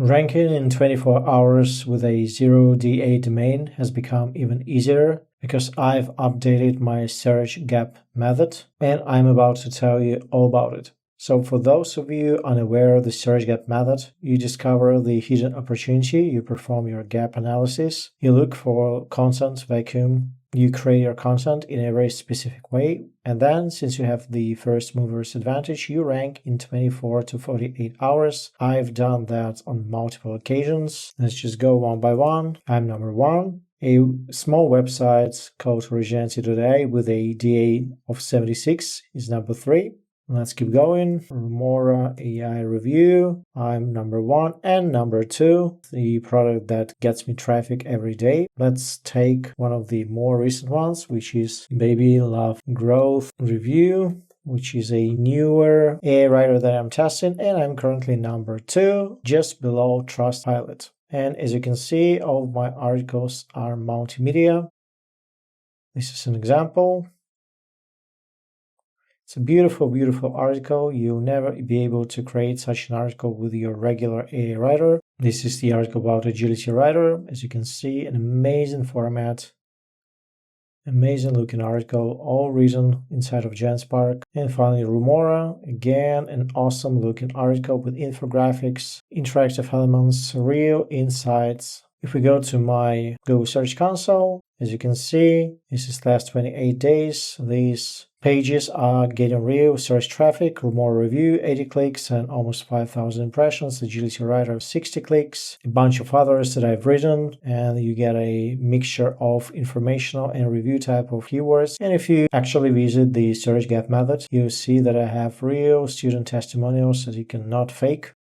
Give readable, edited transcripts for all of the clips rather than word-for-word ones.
Ranking in 24 hours with a 0DA domain has become even easier because I've updated my search gap method, and I'm about to tell you all about it. So for those of you unaware of the search gap method, you discover the hidden opportunity, you perform your gap analysis, you look for content vacuum, you create your content in a very specific way, and then since you have the first mover's advantage, you rank in 24 to 48 hours. I've done that on multiple occasions. Let's just go one by one. I'm number one. A small website called Regency.ai with a DA of 76 is number 3. Let's keep going. Remora AI review. I'm number 1 and number 2, the product that gets me traffic every day. Let's take one of the more recent ones, which is Baby Love Growth Review, which is a newer AI writer that I'm testing, and I'm currently number 2, just below Trustpilot. And as you can see, all of my articles are multimedia. This is an example. It's a beautiful, beautiful article. You'll never be able to create such an article with your regular AI writer. This is the article about Agility Writer. As you can see, an amazing format, amazing looking article, all written inside of GenSpark. And finally, Remora, again, an awesome looking article with infographics, interactive elements, real insights. If we go to my Google Search Console, as you can see, this is last 28 days. These pages are getting real search traffic. Remora review, 80 clicks and almost 5,000 impressions. Agility Writer, 60 clicks. A bunch of others that I've written, and you get a mixture of informational and review type of keywords. And if you actually visit the search gap method, you'll see that I have real student testimonials that you cannot fake.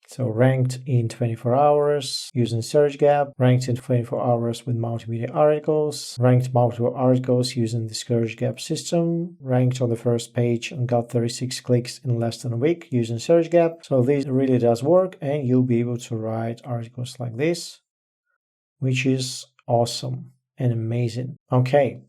So ranked in 24 hours using search gap, ranked in 24 hours with multimedia articles, ranked multiple articles using the search gap system, ranked on the first page and got 36 clicks in less than a week using search gap. So this really does work, and you'll be able to write articles like this, which is awesome and amazing. Okay,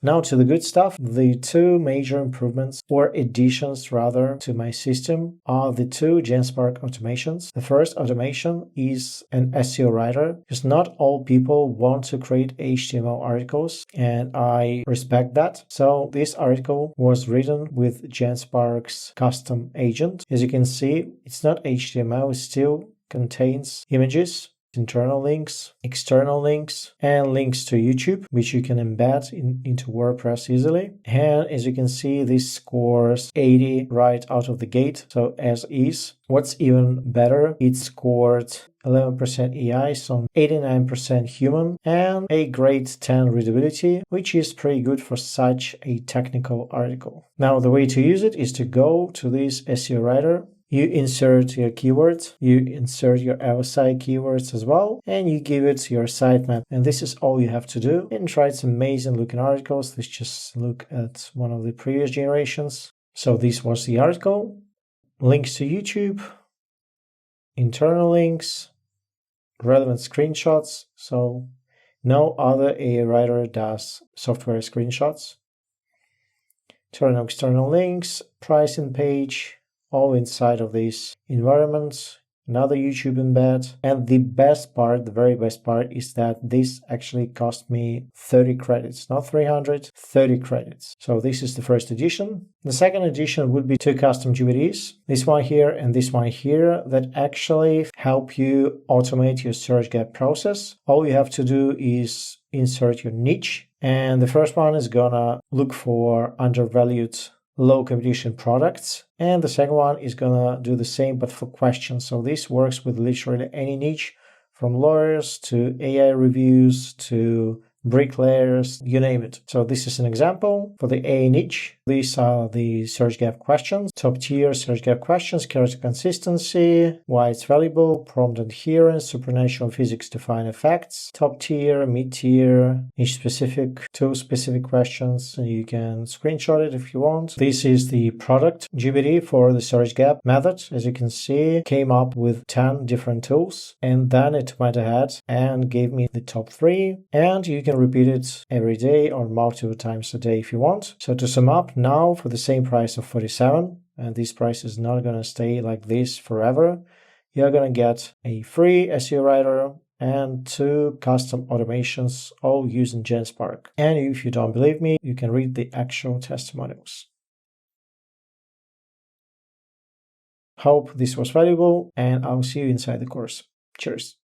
now to the good stuff. The 2 major improvements, or additions rather, to my system are the 2 GenSpark automations. The first automation is an SEO writer, because not all people want to create HTML articles, and I respect that. So this article was written with GenSpark's custom agent. As you can see, it's not HTML, it still contains images, internal links, external links, and links to YouTube, which you can embed into WordPress easily. And as you can see, this scores 80 right out of the gate, so as is. What's even better, it scored 11% AI, so 89% human, and a grade 10 readability, which is pretty good for such a technical article. Now, the way to use it is to go to this SEO writer. You insert your keywords, you insert your LSI keywords as well, and you give it your sitemap. And this is all you have to do. And try some amazing looking articles. Let's just look at one of the previous generations. So this was the article. Links to YouTube, internal links, relevant screenshots. So no other AI writer does software screenshots. Internal external links, pricing page, all inside of this environment, another YouTube embed. And the best part, the very best part, is that this actually cost me 30 credits, not 300, 30 credits. So this is the first edition. The second edition would be 2 custom GPTs, this one here and this one here, that actually help you automate your search gap process. All you have to do is insert your niche, and the first one is gonna look for undervalued low competition products, and the second one is gonna do the same but for questions. So this works with literally any niche, from lawyers to AI reviews to bricklayers, you name it. So this is an example for the AI niche. These are the search gap questions. Top tier search gap questions: character consistency, why it's valuable, prompt adherence, supernatural physics define effects. Top tier, mid tier, niche specific, tool specific questions. You can screenshot it if you want. This is the product GPT for the search gap method. As you can see, came up with 10 different tools, and then it went ahead and gave me the top 3, and you can repeat it every day or multiple times a day if you want. So to sum up, now for the same price of 47, and this price is not going to stay like this forever, you're going to get a free SEO writer and 2 custom automations, all using GenSpark. And if you don't believe me, you can read the actual testimonials. Hope this was valuable, and I'll see you inside the course. Cheers.